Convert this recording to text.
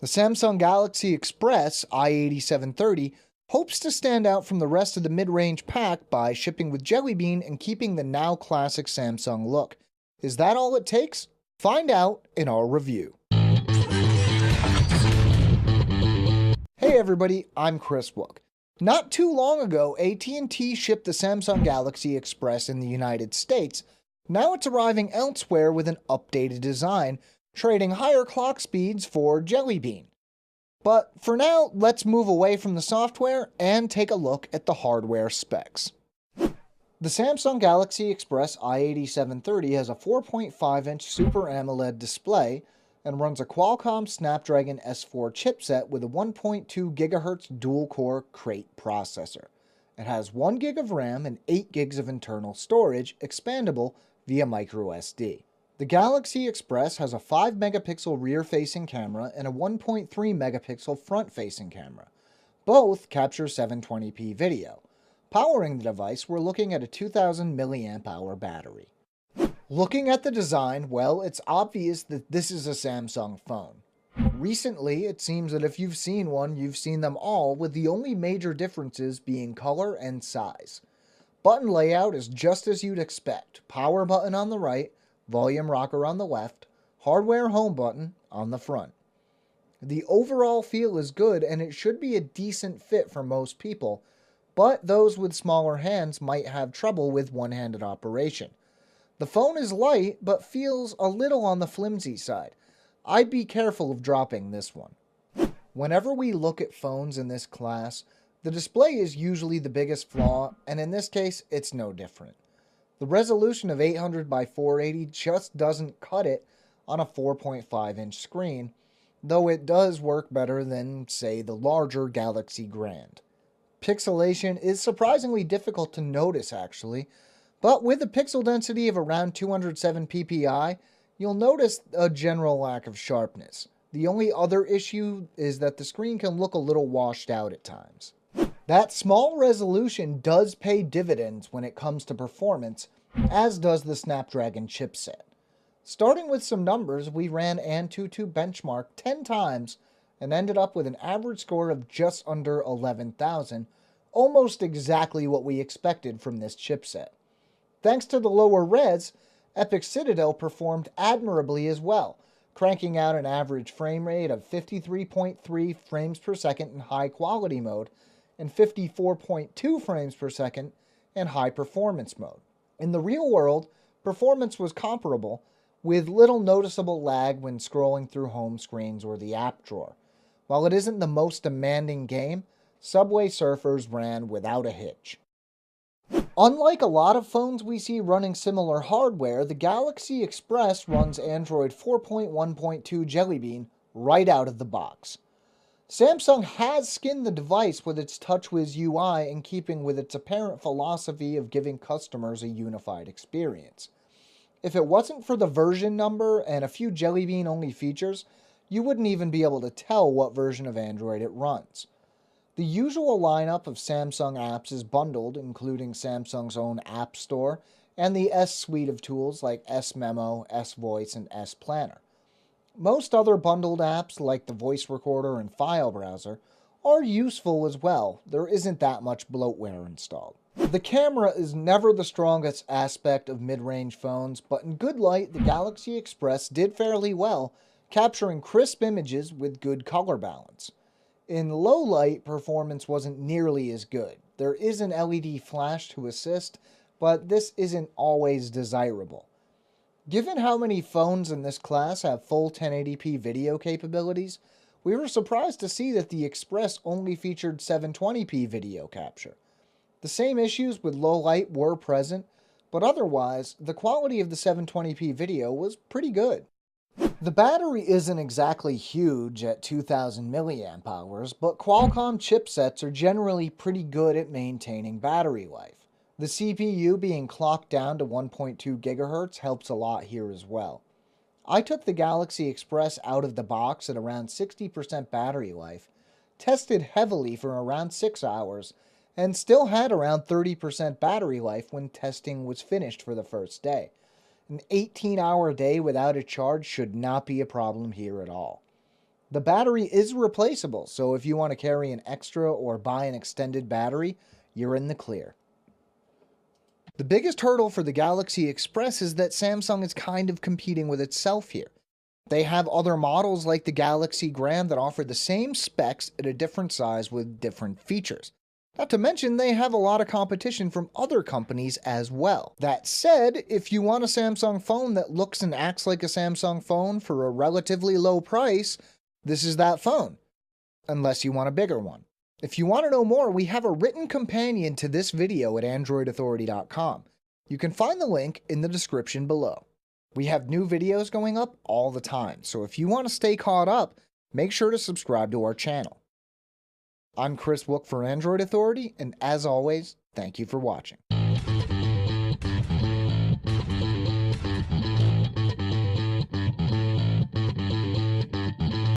The Samsung Galaxy Express I8730 hopes to stand out from the rest of the mid-range pack by shipping with Jelly Bean and keeping the now classic Samsung look. Is that all it takes? Find out in our review. Hey everybody, I'm Chris Wook. Not too long ago, AT&T shipped the Samsung Galaxy Express in the United States. Now it's arriving elsewhere with an updated design, trading higher clock speeds for Jelly Bean. But for now, let's move away from the software and take a look at the hardware specs. The Samsung Galaxy Express I8730 has a 4.5-inch Super AMOLED display and runs a Qualcomm Snapdragon S4 chipset with a 1.2 GHz dual-core Crate processor. It has 1 GB of RAM and 8 GB of internal storage, expandable via microSD. The Galaxy Express has a 5-megapixel rear-facing camera and a 1.3 megapixel front-facing camera. Both capture 720p video. Powering the device, we're looking at a 2000 mAh battery. Looking at the design, well, it's obvious that this is a Samsung phone. Recently, it seems that if you've seen one, you've seen them all, with the only major differences being color and size. Button layout is just as you'd expect. Power button on the right, volume rocker on the left, hardware home button on the front. The overall feel is good and it should be a decent fit for most people, but those with smaller hands might have trouble with one-handed operation. The phone is light but feels a little on the flimsy side. I'd be careful of dropping this one. Whenever we look at phones in this class, the display is usually the biggest flaw, and in this case, it's no different. The resolution of 800 by 480 just doesn't cut it on a 4.5-inch screen, though it does work better than, say, the larger Galaxy Grand. Pixelation is surprisingly difficult to notice, actually, but with a pixel density of around 207 ppi, you'll notice a general lack of sharpness. The only other issue is that the screen can look a little washed out at times. That small resolution does pay dividends when it comes to performance, as does the Snapdragon chipset. Starting with some numbers, we ran Antutu Benchmark 10 times and ended up with an average score of just under 11,000, almost exactly what we expected from this chipset. Thanks to the lower res, Epic Citadel performed admirably as well, cranking out an average frame rate of 53.3 frames per second in high quality mode and 54.2 frames per second in high performance mode. In the real world, performance was comparable, with little noticeable lag when scrolling through home screens or the app drawer. While it isn't the most demanding game, Subway Surfers ran without a hitch. Unlike a lot of phones we see running similar hardware, the Galaxy Express runs Android 4.1.2 Jelly Bean right out of the box. Samsung has skinned the device with its TouchWiz UI in keeping with its apparent philosophy of giving customers a unified experience. If it wasn't for the version number and a few Jelly Bean only features, you wouldn't even be able to tell what version of Android it runs. The usual lineup of Samsung apps is bundled, including Samsung's own App Store and the S suite of tools like S Memo, S Voice, and S Planner. Most other bundled apps, like the voice recorder and file browser, are useful as well. There isn't that much bloatware installed. The camera is never the strongest aspect of mid-range phones, but in good light, the Galaxy Express did fairly well, capturing crisp images with good color balance. In low light, performance wasn't nearly as good. There is an LED flash to assist, but this isn't always desirable. Given how many phones in this class have full 1080p video capabilities, we were surprised to see that the Express only featured 720p video capture. The same issues with low light were present, but otherwise, the quality of the 720p video was pretty good. The battery isn't exactly huge at 2000 mAh, but Qualcomm chipsets are generally pretty good at maintaining battery life. The CPU being clocked down to 1.2 GHz helps a lot here as well. I took the Galaxy Express out of the box at around 60% battery life, tested heavily for around 6 hours, and still had around 30% battery life when testing was finished for the first day. An 18-hour day without a charge should not be a problem here at all. The battery is replaceable, so if you want to carry an extra or buy an extended battery, you're in the clear. The biggest hurdle for the Galaxy Express is that Samsung is kind of competing with itself here. They have other models like the Galaxy Gram that offer the same specs at a different size with different features. Not to mention, they have a lot of competition from other companies as well. That said, if you want a Samsung phone that looks and acts like a Samsung phone for a relatively low price, this is that phone. Unless you want a bigger one. If you want to know more, we have a written companion to this video at androidauthority.com. You can find the link in the description below. We have new videos going up all the time, so if you want to stay caught up, make sure to subscribe to our channel. I'm Chris Wook for Android Authority, and as always, thank you for watching.